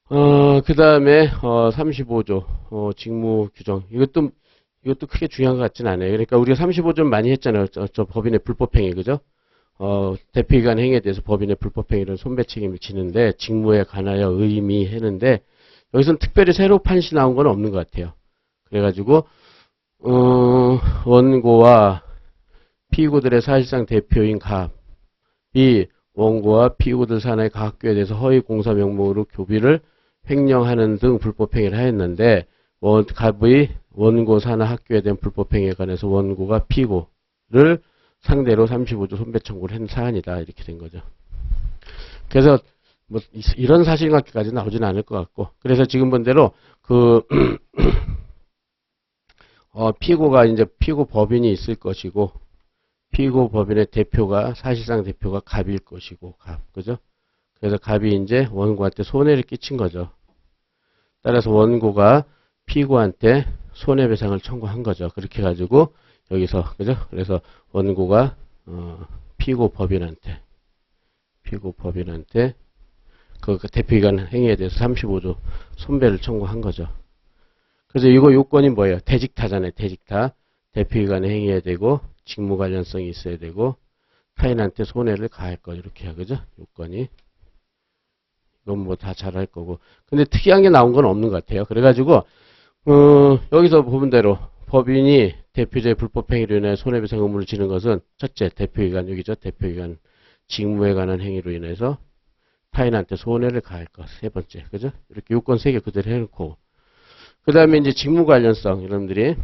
그 다음에, 35조, 직무 규정. 이것도 크게 중요한 것 같진 않아요. 그러니까 우리가 35조 많이 했잖아요. 저 법인의 불법행위, 그죠? 대표기관 행위에 대해서 법인의 불법행위를 손배 책임을 지는데, 직무에 관하여 의미했는데, 여기서는 특별히 새로 판시 나온 건 없는 것 같아요. 그래가지고, 원고와 피고들의 사실상 대표인 갑이 원고와 피고들 산하의 가학교에 대해서 허위 공사 명목으로 교비를 횡령하는 등 불법행위를 하였는데, 갑의 원고 산하 학교에 대한 불법행위에 관해서 원고가 피고를 상대로 35조 손배 청구를 한 사안이다. 이렇게 된 거죠. 그래서 뭐 이런 사실관계까지 나오지는 않을 것 같고, 그래서 지금 본 대로 피고가 이제 피고 법인이 있을 것이고, 피고 법인의 대표가 사실상 대표가 갑일 것이고, 그죠? 그래서 갑이 이제 원고한테 손해를 끼친 거죠. 따라서 원고가 피고한테 손해배상을 청구한 거죠. 그렇게 해가지고 여기서, 그죠? 그래서 원고가 피고 법인한테 그 대표기관 행위에 대해서 35조 손배를 청구한 거죠. 그래서 이거 요건이 뭐예요? 대직타잖아요. 대직타. 대표기관의 행위에 되고 직무 관련성이 있어야 되고 타인한테 손해를 가할 거 이렇게 그죠? 요건이. 이건 뭐 다 잘할 거고. 근데 특이한 게 나온 건 없는 것 같아요. 그래가지고 여기서 보면 대로 법인이 대표자의 불법행위로 인해 손해배상 의무를 지는 것은 첫째, 대표기관 여기죠. 대표기관 직무에 관한 행위로 인해서 타인한테 손해를 가할 것. 세 번째, 그죠? 이렇게 요건 세 개 그대로 해놓고 그 다음에 이제 직무 관련성 여러분들이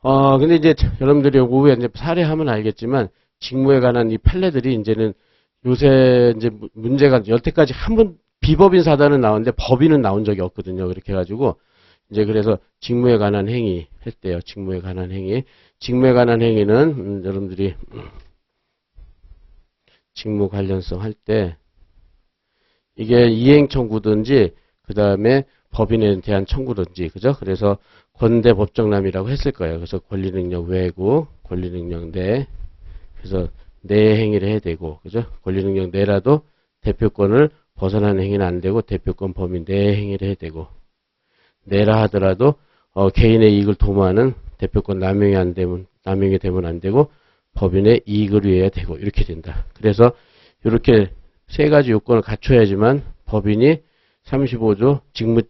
근데 이제 여러분들이 오후에 이제 사례하면 알겠지만 직무에 관한 이 판례들이 이제는 요새 이제 문제가 여태까지 한 번 비법인 사단은 나왔는데 법인은 나온 적이 없거든요. 그렇게 해가지고 이제 그래서 직무에 관한 행위 했대요. 직무에 관한 행위. 직무에 관한 행위는 여러분들이 직무 관련성 할 때 이게 이행 청구든지 그 다음에 법인에 대한 청구든지 그죠? 그래서 권대 법정남이라고 했을 거예요. 그래서 권리능력 외고 권리능력 내 그래서 내 행위를 해야 되고 그죠? 권리능력 내라도 대표권을 벗어나는 행위는 안 되고 대표권 범위 내 행위를 해야 되고 내라 하더라도 개인의 이익을 도모하는 대표권 남용이 되면 안 되고 법인의 이익을 위해야 되고 이렇게 된다. 그래서 이렇게 세 가지 요건을 갖춰야지만 법인이 35조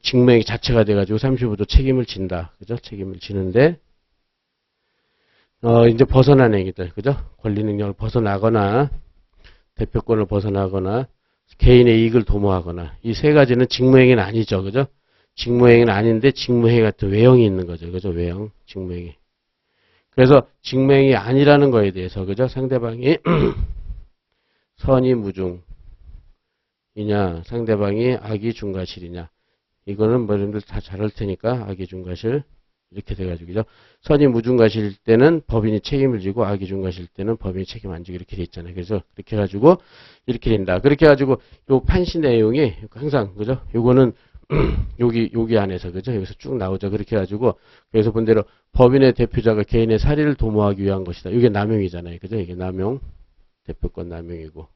직무행위 자체가 돼가지고 35조 책임을 진다. 그죠? 책임을 지는데 이제 벗어난 행위들, 그죠? 권리 능력을 벗어나거나 대표권을 벗어나거나 개인의 이익을 도모하거나 이 세 가지는 직무행위는 아니죠, 그죠? 직무행위는 아닌데 직무행위 같은 외형이 있는 거죠, 그죠? 외형, 직무행위. 그래서 직무행위 아니라는 거에 대해서, 그죠? 상대방이 선의 무중이냐, 상대방이 악의 중과실이냐. 이거는 뭐 여러분들 다 잘 할 테니까 악의 중과실. 이렇게 돼가지고, 그죠? 선이 무중과실 때는 법인이 책임을 지고 악의 중과실 때는 법인이 책임 안 지고 이렇게 돼 있잖아요. 그래서 그렇게 해가지고 이렇게 된다. 그렇게 해가지고 요 판시 내용이 항상, 그죠? 요거는 여기 안에서, 그죠? 여기서 쭉 나오죠. 그렇게 해가지고 그래서 본대로 법인의 대표자가 개인의 사리를 도모하기 위한 것이다. 이게 남용이잖아요. 그죠? 이게 남용, 대표권 남용이고.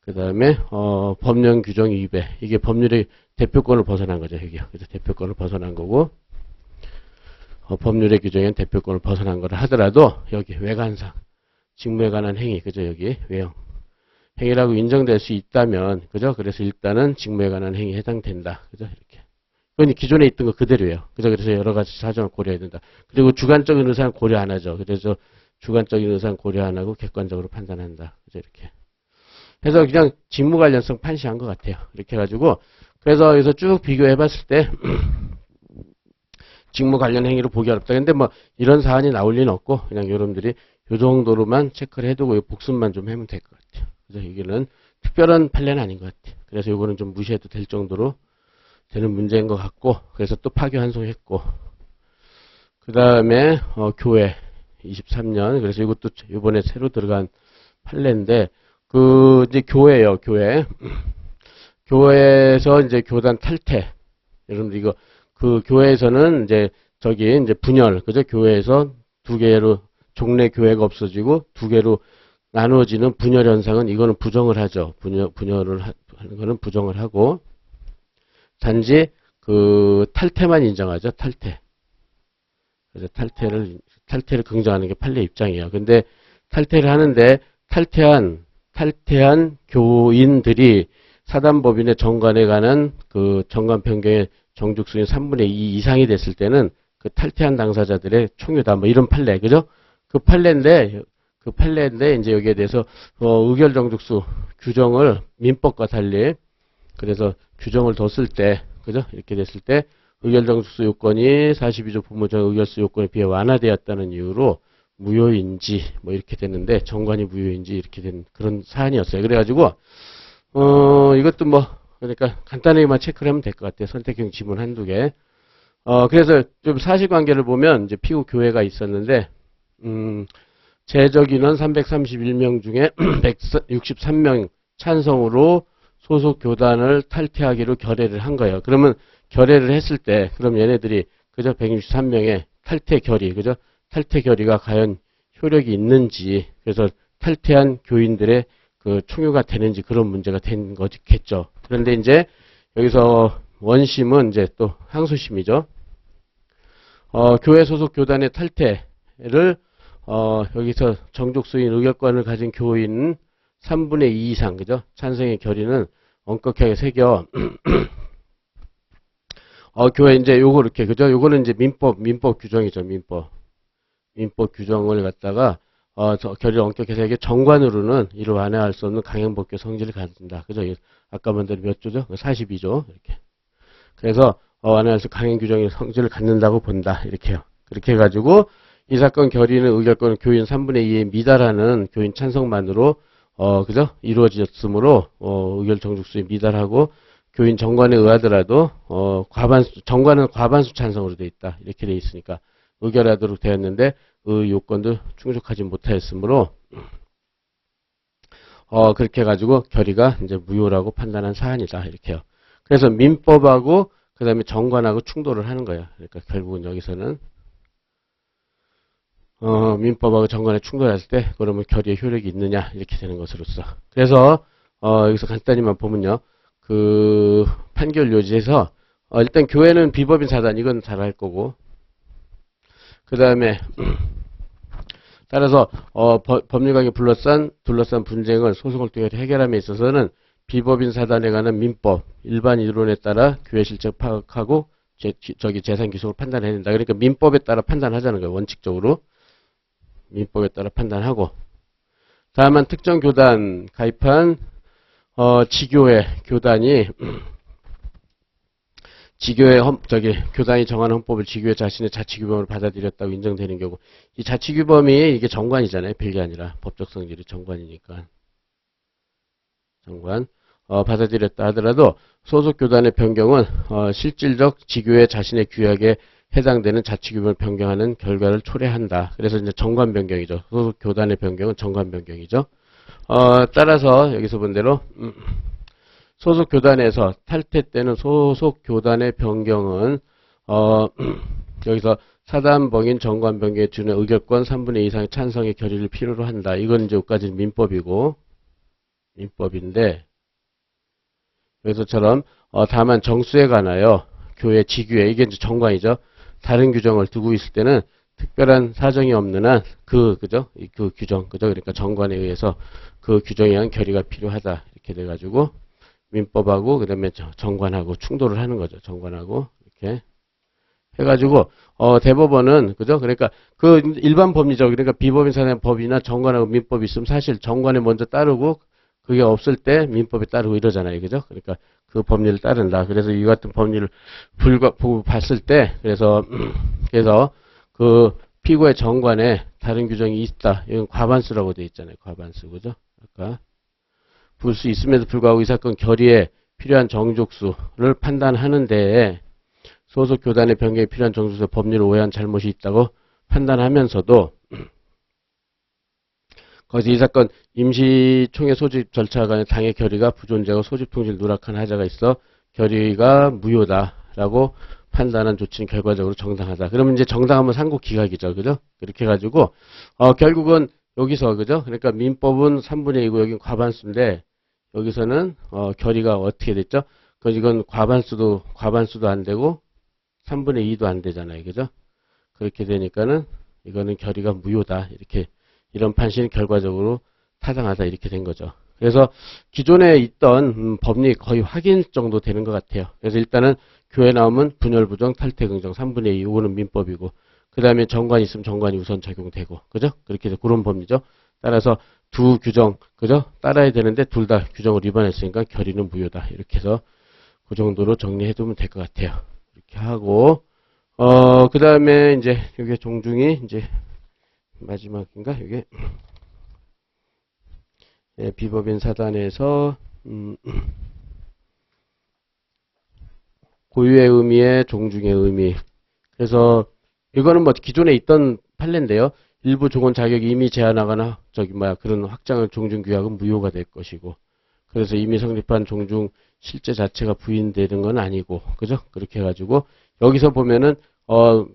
그 다음에, 법령 규정 위배. 이게 법률의 대표권을 벗어난 거죠. 여기요. 그래서 대표권을 벗어난 거고. 법률의 규정엔 대표권을 벗어난 거를 하더라도 여기 외관상 직무에 관한 행위 그죠 여기 외형 행위라고 인정될 수 있다면 그죠 그래서 일단은 직무에 관한 행위에 해당된다 그죠 이렇게 그건 기존에 있던 거 그대로예요 그죠 그래서 여러 가지 사정을 고려해야 된다 그리고 주관적인 의사는 고려 안 하죠 그래서 주관적인 의사는 고려 안 하고 객관적으로 판단한다 그죠 이렇게 해서 그냥 직무 관련성 판시한 것 같아요 이렇게 해가지고 그래서 여기서 쭉 비교해 봤을 때 직무 관련 행위로 보기 어렵다. 근데 뭐 이런 사안이 나올 리는 없고 그냥 여러분들이 요 정도로만 체크를 해두고 요 복습만 좀 하면 될 것 같아요. 그래서 이게는 특별한 판례는 아닌 것 같아요. 그래서 요거는 좀 무시해도 될 정도로 되는 문제인 것 같고 그래서 또 파기환송했고 그 다음에 교회 23년 그래서 이것도 이번에 새로 들어간 판례인데 그 이제 교회예요. 교회에서 이제 교단 탈퇴 여러분들 이거 그 교회에서는 이제 분열, 그죠? 교회에서 두 개로 종래 교회가 없어지고 두 개로 나누어지는 분열 현상은 이거는 부정을 하죠. 분열을 하는 거는 부정을 하고, 단지 그 탈퇴만 인정하죠. 탈퇴. 그래서 탈퇴를 긍정하는 게 판례 입장이에요. 근데 탈퇴를 하는데 탈퇴한 교인들이 사단법인의 정관에 관한 그 정관 변경의 정족수인 3분의 2 이상이 됐을 때는 그 탈퇴한 당사자들의 총유다. 뭐 이런 판례. 그죠? 그 판례인데 이제 여기에 대해서 의결 정족수 규정을 민법과 달리 그래서 규정을 뒀을 때 그죠? 이렇게 됐을 때 의결 정족수 요건이 42조 부모정 의결수 요건에 비해 완화되었다는 이유로 무효인지 뭐 이렇게 됐는데 정관이 무효인지 이렇게 된 그런 사안이었어요. 그래가지고 이것도 뭐 그러니까 간단하게만 체크를 하면 될 것 같아요. 선택형 지문 한두 개. 그래서 좀 사실관계를 보면 이제 피고 교회가 있었는데 제적 인원 331명 중에 163명 찬성으로 소속 교단을 탈퇴하기로 결의를 한 거예요. 그러면 결의를 했을 때 그럼 얘네들이 그저 163명의 탈퇴 결의, 그죠? 탈퇴 결의가 과연 효력이 있는지, 그래서 탈퇴한 교인들의 그 총유가 되는지 그런 문제가 된 거겠죠. 그런데 이제 여기서 원심은 이제 또 항소심이죠. 교회 소속 교단의 탈퇴를 여기서 정족수인 의결권을 가진 교인 3분의 2 이상, 그죠? 찬성의 결의는 엄격하게 새겨 교회 이제 요거 이렇게 그죠? 요거는 이제 민법 규정이죠. 민법 규정을 갖다가 결의를 엄격히 새겨 정관으로는 이를 완화할 수 없는 강행법규 성질을 갖는다. 그죠? 아까 말대로 몇 조죠? 42조 이렇게. 그래서 완화할 수 강행 규정의 성질을 갖는다고 본다. 이렇게요. 그렇게 해가지고 이 사건 결의는 의결권은 교인 3분의 2에 미달하는 교인 찬성만으로 그죠? 이루어졌으므로 의결 정족수에 미달하고 교인 정관에 의하더라도 정관은 과반수 찬성으로 돼 있다. 이렇게 돼 있으니까 의결하도록 되었는데 의 요건도 충족하지 못하였으므로 그렇게 해가지고 결의가 이제 무효라고 판단한 사안이다. 이렇게요. 그래서 민법하고 그 다음에 정관하고 충돌을 하는 거예요. 그러니까 결국은 여기서는 민법하고 정관에 충돌했을 때 그러면 결의의 효력이 있느냐 이렇게 되는 것으로서 그래서 여기서 간단히만 보면요. 그 판결 요지에서 일단 교회는 비법인 사단 이건 잘 알 거고 그 다음에 따라서 법률관계 둘러싼 분쟁을 소송을 통해 해결함에 있어서는 비법인 사단에 관한 민법 일반 이론에 따라 교회 실적 파악하고 재산 기속을 판단해야 된다. 그러니까 민법에 따라 판단하자는 거예요. 원칙적으로 민법에 따라 판단하고 다만 특정 교단 가입한 지교회 교단이 교단이 정한 헌법을 지교회 자신의 자치규범으로 받아들였다고 인정되는 경우 이 자치규범이 이게 정관이잖아요. 별게 아니라 법적 성질이 정관이니까 정관 받아들였다 하더라도 소속 교단의 변경은 실질적 지교회 자신의 규약에 해당되는 자치규범을 변경하는 결과를 초래한다. 그래서 이제 정관 변경이죠. 소속 교단의 변경은 정관 변경이죠. 따라서 여기서 본 대로 소속 교단에서 탈퇴 때는 소속 교단의 변경은 여기서 사단법인 정관 변경에 주는 의결권 3분의 2 이상의 찬성의 결의를 필요로 한다. 이건 이제 여기까지는 민법인데 여기서처럼 다만 정수에 관하여 교회 지규에 이게 이제 정관이죠. 다른 규정을 두고 있을 때는 특별한 사정이 없는 한 그죠? 그 규정 그죠? 그러니까 정관에 의해서 그 규정에 의한 결의가 필요하다. 이렇게 돼 가지고 민법하고 그다음에 정관하고 충돌을 하는 거죠. 정관하고 이렇게 해 가지고 대법원은 그죠? 그러니까 그 일반 법리죠. 그러니까 비법인 사단 법이나 정관하고 민법이 있으면 사실 정관에 먼저 따르고 그게 없을 때 민법에 따르고 이러잖아요. 그죠? 그러니까 그 법리를 따른다. 그래서 이 같은 법리를 보고 봤을 때, 그래서 그 피고의 정관에 다른 규정이 있다. 이건 과반수라고 되어 있잖아요. 과반수. 그죠? 아까. 볼 수 있음에도 불구하고 이 사건 결의에 필요한 정족수를 판단하는데 소속 교단의 변경에 필요한 정족수의 법리를 오해한 잘못이 있다고 판단하면서도 거기서 이 사건 임시총회 소집 절차가 관한 당의 결의가 부존재하고 소집 통지를 누락한 하자가 있어 결의가 무효다라고 판단한 조치는 결과적으로 정당하다. 그러면 이제 정당하면 상고 기각이죠. 그죠? 그렇게 해가지고 결국은 여기서, 그죠? 그러니까 민법은 3분의 2고 여긴 과반수인데, 여기서는, 결의가 어떻게 됐죠? 이건 과반수도 안 되고, 3분의 2도 안 되잖아요. 그죠? 그렇게 되니까는, 이거는 결의가 무효다. 이렇게, 이런 판시는 결과적으로 타당하다. 이렇게 된 거죠. 그래서 기존에 있던 법리 거의 확인 정도 되는 것 같아요. 그래서 일단은 교회 나오면 분열 부정, 탈퇴 긍정 3분의 2, 이거는 민법이고, 그 다음에 정관이 있으면 정관이 우선 적용되고, 그죠? 그렇게 해서 그런 법리죠. 따라서 두 규정, 그죠? 따라야 되는데 둘 다 규정을 위반했으니까 결의는 무효다. 이렇게 해서 그 정도로 정리해 두면 될 것 같아요. 이렇게 하고, 그 다음에 이제 이게 종중이 이제 마지막인가? 이게 비법인 사단에서 고유의 의미에 종중의 의미. 그래서 이거는 뭐 기존에 있던 판례인데요. 일부 종원 자격이 이미 제한하거나 그런 확장을 종중 규약은 무효가 될 것이고. 그래서 이미 성립한 종중 실제 자체가 부인되는 건 아니고, 그죠? 그렇게 해가지고 여기서 보면은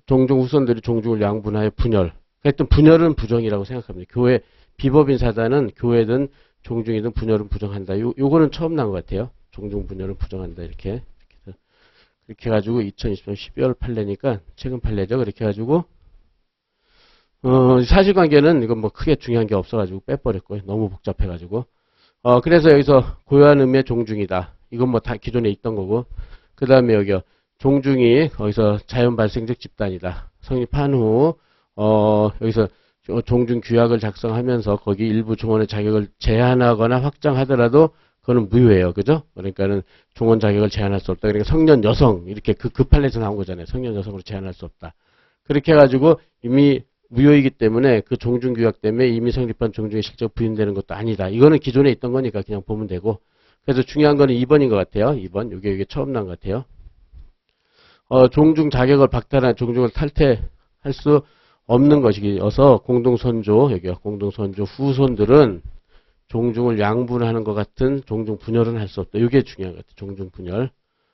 종중 후손들이 종중을 양분하여 분열. 하여튼 분열은 부정이라고 생각합니다. 교회 비법인 사단은 교회든 종중이든 분열은 부정한다. 요거는 처음 난 것 같아요. 종중 분열은 부정한다. 이렇게. 그렇게 해가지고 2020년 12월 판례니까 최근 판례죠. 그렇게 해가지고 사실관계는 이건 뭐 크게 중요한 게 없어가지고 빼버렸고요. 너무 복잡해가지고 그래서 여기서 고유한 의미의 종중이다. 이건 뭐 다 기존에 있던 거고 그 다음에 여기요. 종중이 거기서 자연 발생적 집단이다. 성립한 후 여기서 종중 규약을 작성하면서 거기 일부 종원의 자격을 제한하거나 확장하더라도 그거는 무효예요. 그죠? 그러니까는 종원 자격을 제한할 수 없다. 그러니까 성년 여성 이렇게 그 판례에서 나온 거잖아요. 성년 여성으로 제한할 수 없다. 그렇게 해가지고 이미 무효이기 때문에 그 종중 규약 때문에 이미 성립한 종중이 실제 부인되는 것도 아니다. 이거는 기존에 있던 거니까 그냥 보면 되고. 그래서 중요한 거는 2번인 것 같아요. 2번. 이게 처음 난 것 같아요. 종중 자격을 박탈한 종중을 탈퇴할 수 없는 것이어서 공동선조, 여기요. 공동선조 후손들은 종중을 양분하는 것 같은 종중 분열은 할 수 없다. 이게 중요한 것 같아요. 종중 분열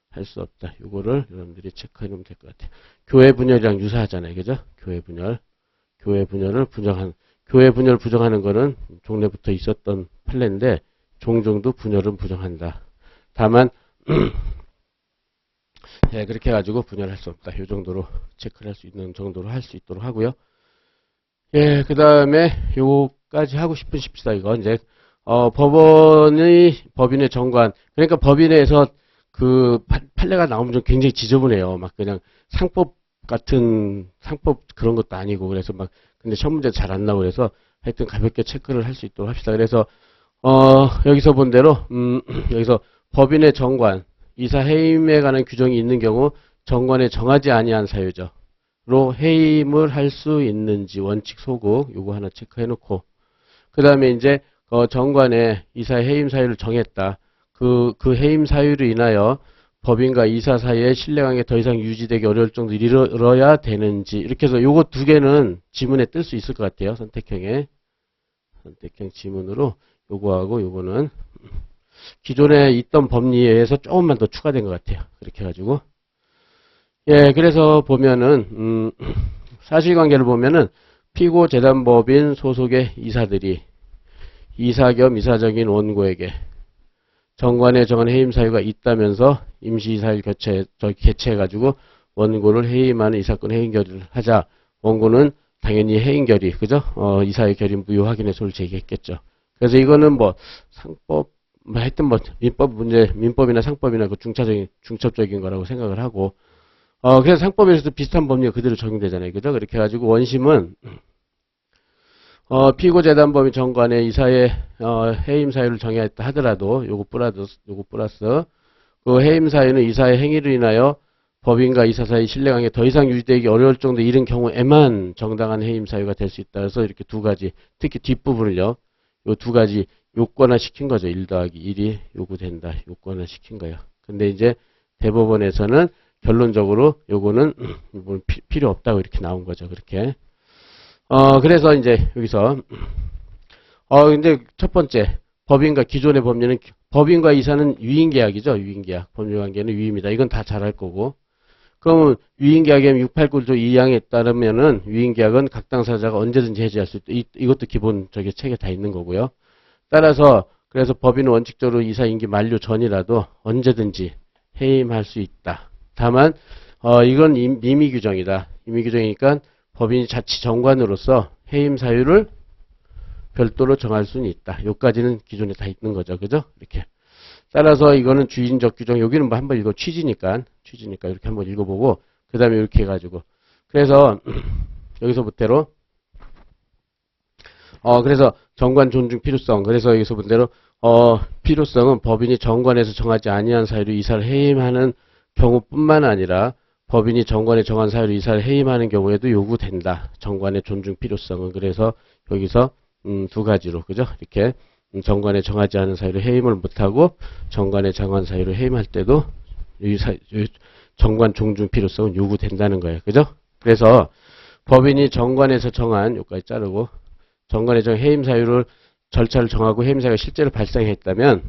할 수 없다. 이거를 여러분들이 체크해 놓으면 될 것 같아요. 교회 분열이랑 유사하잖아요. 그죠? 교회 분열. 교회 분열을 부정하는 거는 종래부터 있었던 판례인데 종중도 분열은 부정한다. 다만 네, 그렇게 해가지고 분열할 수 없다. 이 정도로 체크를 할 수 있는 정도로 할 수 있도록 하고요. 예, 그 다음에 요까지 하고 싶으십시다. 이거 이제 법인의 정관. 그러니까 법인에서 그 판례가 나오면 좀 굉장히 지저분해요. 막 그냥 상법 그런 것도 아니고 그래서 막 근데 시험 문제 잘 안 나오고 그래서 하여튼 가볍게 체크를 할 수 있도록 합시다. 그래서 여기서 본 대로 여기서 법인의 정관 이사 해임에 관한 규정이 있는 경우 정관에 정하지 아니한 사유죠. 로 해임을 할 수 있는지 원칙 소극 요거 하나 체크해 놓고 그 다음에 이제 정관에 이사의 해임 사유를 정했다. 그 해임 사유로 인하여 법인과 이사 사이의 신뢰관계 더 이상 유지되기 어려울 정도 이르러야 되는지 이렇게 해서 요거 두 개는 지문에 뜰 수 있을 것 같아요. 선택형 지문으로 요거하고 요거는 기존에 있던 법리에 의해서 조금만 더 추가된 것 같아요. 그렇게 해가지고 예, 그래서 보면은 사실관계를 보면은 피고 재단법인 소속의 이사들이 이사 겸 이사적인 원고에게 정관에 정한 해임 사유가 있다면서 임시이사를 개최해가지고 원고를 해임하는 이 사건 해임 결의를 하자. 원고는 당연히 해임 결의, 그죠? 이사의 결의 무효 확인의 소를 제기했겠죠. 그래서 이거는 뭐 상법, 하여튼 뭐 민법이나 상법이나 그 중첩적인 거라고 생각을 하고, 그래서 상법에서도 비슷한 법리가 그대로 적용되잖아요, 그죠? 그렇게 해가지고 원심은 피고재단법인 정관에 이사의 해임 사유를 정했다 하더라도 요거 플러스 그 해임 사유는 이사의 행위로 인하여 법인과 이사 사이 신뢰관계 더 이상 유지되기 어려울 정도 이른 경우에만 정당한 해임 사유가 될 수 있다. 그래서 이렇게 두 가지 특히 뒷부분을요. 요 두 가지 요건화 시킨 거죠. 1 더하기 1이 요구된다. 요건화 시킨 거예요. 근데 이제 대법원에서는 결론적으로 요거는 필요 없다고 이렇게 나온 거죠. 그렇게. 그래서 이제 여기서 근데 첫 번째 법인과 기존의 법률은 법인과 이사는 유인계약이죠. 유인계약. 법률관계는 유임이다. 이건 다 잘 할 거고 그러면 위임계약의 689조 2항에 따르면은 위임계약은 각 당사자가 언제든지 해지할 수 있다. 이것도 기본 저기 책에 다 있는 거고요. 따라서 그래서 법인은 원칙적으로 이사 임기 만료 전이라도 언제든지 해임할 수 있다. 다만 이건 임의 규정이다. 임의 규정이니까 법인이 자치 정관으로서 해임 사유를 별도로 정할 수는 있다. 요까지는 기존에 다 있는 거죠. 그죠? 이렇게. 따라서 이거는 주인적 규정, 여기는 뭐 한번 읽어 취지니까 이렇게 한번 읽어보고, 그 다음에 이렇게 해가지고. 그래서, 여기서부터로, 그래서 정관 존중 필요성. 그래서 여기서 본대로, 필요성은 법인이 정관에서 정하지 아니한 사유로 이사를 해임하는 경우뿐만 아니라 법인이 정관에 정한 사유로 이사를 해임하는 경우에도 요구된다. 정관의 존중 필요성은. 그래서 여기서 두 가지로, 그죠? 이렇게 정관에 정하지 않은 사유로 해임을 못하고 정관에 정한 사유로 해임할 때도 이 정관 존중 필요성은 요구된다는 거예요. 그죠? 그래서 법인이 정관에서 정한, 여기까지 자르고, 정관에 정한 해임 사유를 절차를 정하고 해임 사유가 실제로 발생했다면,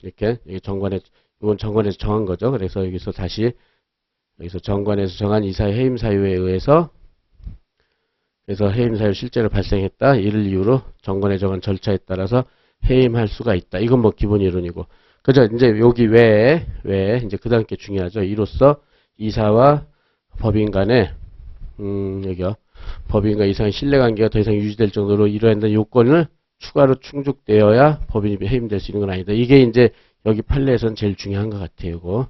이렇게, 이건 정관에서 정한 거죠. 그래서 여기서 다시, 여기서 정관에서 정한 이사의 해임 사유에 의해서, 그래서 해임 사유 실제로 발생했다. 이를 이유로 정관에 정한 절차에 따라서 해임할 수가 있다. 이건 뭐 기본 이론이고. 그죠? 이제 여기 외에, 이제 그 다음 게 중요하죠. 이로써 이사와 법인 간에, 여기요. 법인과 이사의 신뢰관계가 더 이상 유지될 정도로 이뤄야 한다는 요건을 추가로 충족되어야 법인이 해임될 수 있는 건 아니다. 이게 이제 여기 판례에서는 제일 중요한 것 같아요. 이거.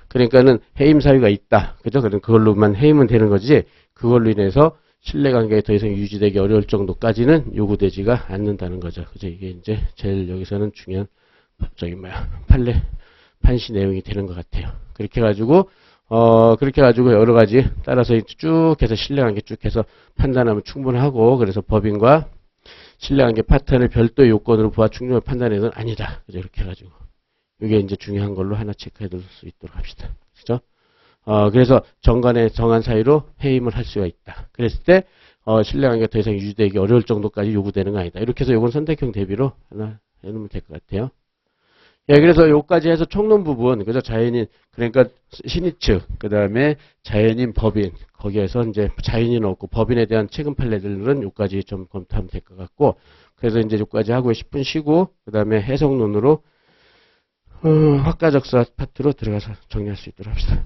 그러니까는 해임 사유가 있다. 그죠? 그럼 그걸로만 해임은 되는 거지. 그걸로 인해서 신뢰관계가 더 이상 유지되기 어려울 정도까지는 요구되지가 않는다는 거죠. 그죠? 이게 이제 제일 여기서는 중요한 판례 판시 내용이 되는 것 같아요. 그렇게 해가지고 여러 가지 따라서 쭉 해서 신뢰관계 쭉 해서 판단하면 충분하고, 그래서 법인과 신뢰관계 파트너를 별도의 요건으로 부하 충족을 판단해서는 아니다. 그죠? 이렇게 해가지고 이게 이제 중요한 걸로 하나 체크해 둘 수 있도록 합시다. 그죠? 그래서 정관에 정한 사유로 해임을 할 수가 있다. 그랬을 때 신뢰관계가 더 이상 유지되기 어려울 정도까지 요구되는 거 아니다. 이렇게 해서 요건 선택형 대비로 하나 해놓으면 될 것 같아요. 예, 그래서 요까지 해서 총론 부분, 그죠? 자연인, 그러니까 신의 측, 그 다음에 자연인 법인, 거기에서 이제 자연인은 없고 법인에 대한 최근 판례들은 요까지 좀 검토하면 될 것 같고, 그래서 이제 요까지 하고 10분 쉬고, 그 다음에 해석론으로, 학과적사 파트로 들어가서 정리할 수 있도록 합시다.